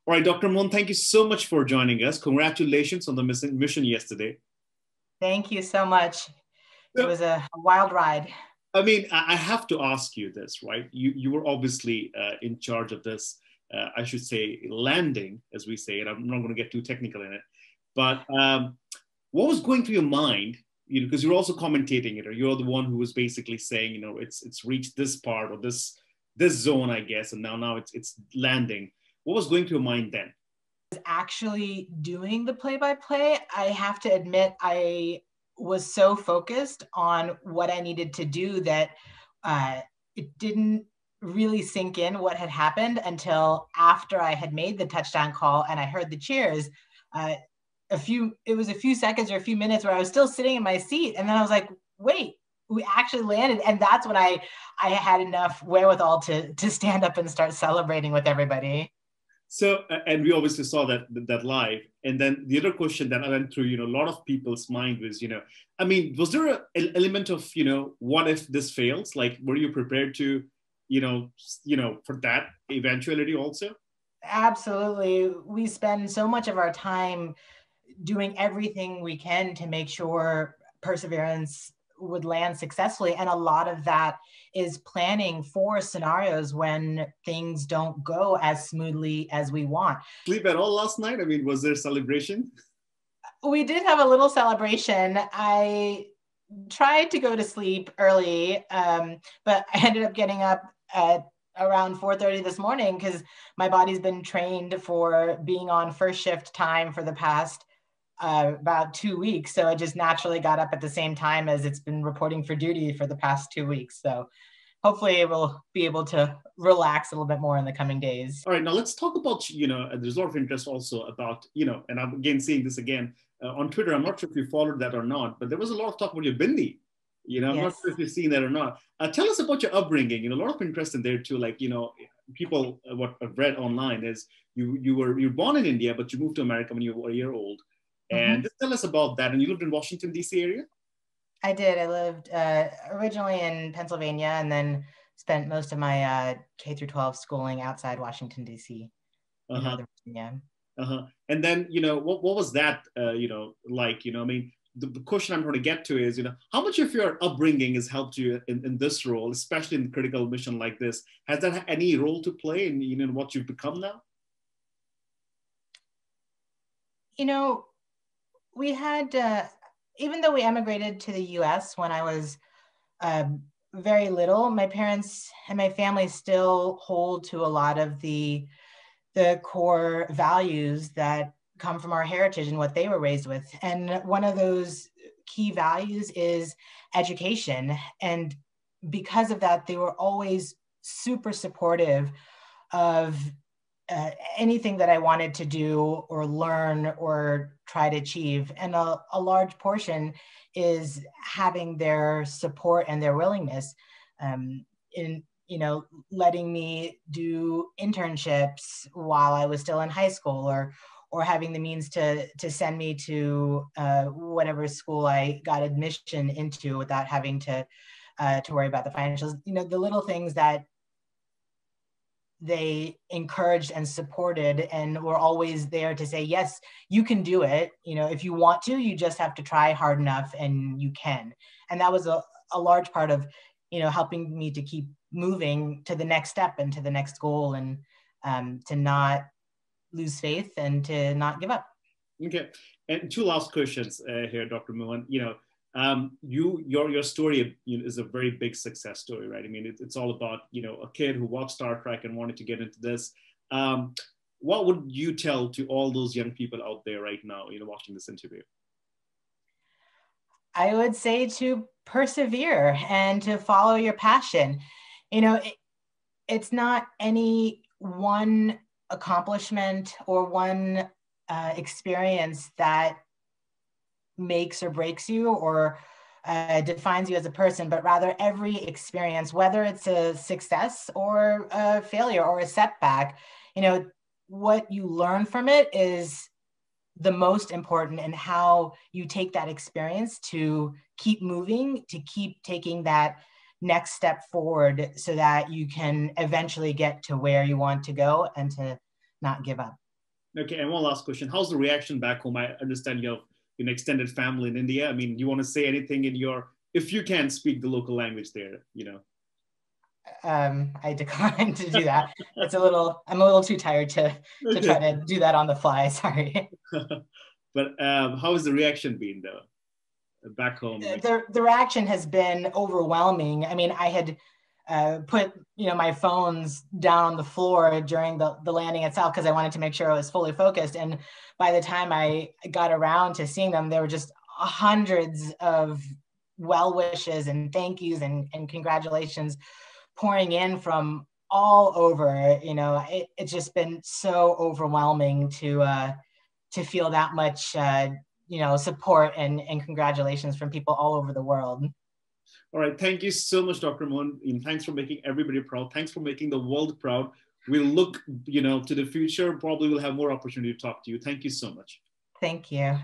All right, Dr. Mohan, thank you so much for joining us. Congratulations on the mission yesterday. Thank you so much. It So, was a wild ride. I mean, I have to ask you this, right? You were obviously in charge of this, I should say, landing, as we say, and I'm not going to get too technical in it. But what was going through your mind? You know, because you're also commentating it, or you're the one who was basically saying, you know, it's reached this part or this zone, I guess, and now it's landing. What was going through your mind then? Actually doing the play-by-play, I have to admit I was so focused on what I needed to do that it didn't really sink in what had happened until after I had made the touchdown call and I heard the cheers. It was a few seconds or a few minutes where I was still sitting in my seat, and then I was like, wait, we actually landed. And that's when I had enough wherewithal to stand up and start celebrating with everybody. So, and we obviously saw that live. And then the other question that I went through, you know, a lot of people's mind was, you know, I mean, was there an element of, you know, what if this fails? Like, were you prepared to, you know, for that eventuality also? Absolutely. We spend so much of our time doing everything we can to make sure Perseverance would land successfully. And a lot of that is planning for scenarios when things don't go as smoothly as we want. Sleep at all last night? I mean, was there celebration? We did have a little celebration. I tried to go to sleep early, but I ended up getting up at around 4:30 this morning because my body's been trained for being on first shift time for the past about 2 weeks. So I just naturally got up at the same time as it's been reporting for duty for the past 2 weeks. So hopefully we'll be able to relax a little bit more in the coming days. All right, now let's talk about, you know, there's a lot of interest also about, you know, and I'm again seeing this again on Twitter. I'm not sure if you followed that or not, but there was a lot of talk about your bindi. You know, I'm not sure if you've seen that or not. Tell us about your upbringing. You know, a lot of interest in there too. Like, you know, people, what I've read online is you were born in India, but you moved to America when you were a year old. And just tell us about that. And you lived in Washington, D.C. area? I did. I lived originally in Pennsylvania and then spent most of my K through 12 schooling outside Washington, D.C. in Northern Virginia. And then, you know, what was that, you know, like, you know, I mean, the question I'm trying to get to is, you know, how much of your upbringing has helped you in this role, especially in a critical mission like this? Has that any role to play in, you know, what you've become now? You know, we had, even though we emigrated to the US when I was very little, my parents and my family still hold to a lot of the core values that come from our heritage and what they were raised with. And one of those key values is education. And because of that, they were always super supportive of anything that I wanted to do or learn or try to achieve. And a large portion is having their support and their willingness in, you know, letting me do internships while I was still in high school, or having the means to send me to whatever school I got admission into without having to worry about the financials. You know, the little things that they encouraged and supported and were always there to say, yes, you can do it. You know, if you want to, you just have to try hard enough and you can. And that was a large part of, you know, helping me to keep moving to the next step and to the next goal, and to not lose faith and to not give up. Okay. And two last questions here, Dr. Mohan. You know, your story, you know, is a very big success story, right? I mean, it's all about, you know, a kid who watched Star Trek and wanted to get into this. What would you tell to all those young people out there right now, you know, watching this interview? I would say to persevere and to follow your passion. You know, it's not any one accomplishment or one experience that makes or breaks you or defines you as a person, but rather every experience, whether it's a success or a failure or a setback, you know, what you learn from it is the most important, and how you take that experience to keep moving, to keep taking that next step forward so that you can eventually get to where you want to go and to not give up. Okay, and one last question. How's the reaction back home? I understand you have an extended family in India. I mean, you want to say anything in your, if you can speak the local language there, you know? I declined to do that. It's a little, I'm a little too tired to try to do that on the fly, sorry. But how has the reaction been though, back home? The reaction has been overwhelming. I mean, I had put, my phones down on the floor during the landing itself because I wanted to make sure I was fully focused. And by the time I got around to seeing them, there were just hundreds of well wishes and thank yous and congratulations pouring in from all over. It's just been so overwhelming to feel that much support and congratulations from people all over the world. All right. Thank you so much, Dr. Mohan. And thanks for making everybody proud. Thanks for making the world proud. We'll look, to the future. Probably we'll have more opportunity to talk to you. Thank you so much. Thank you.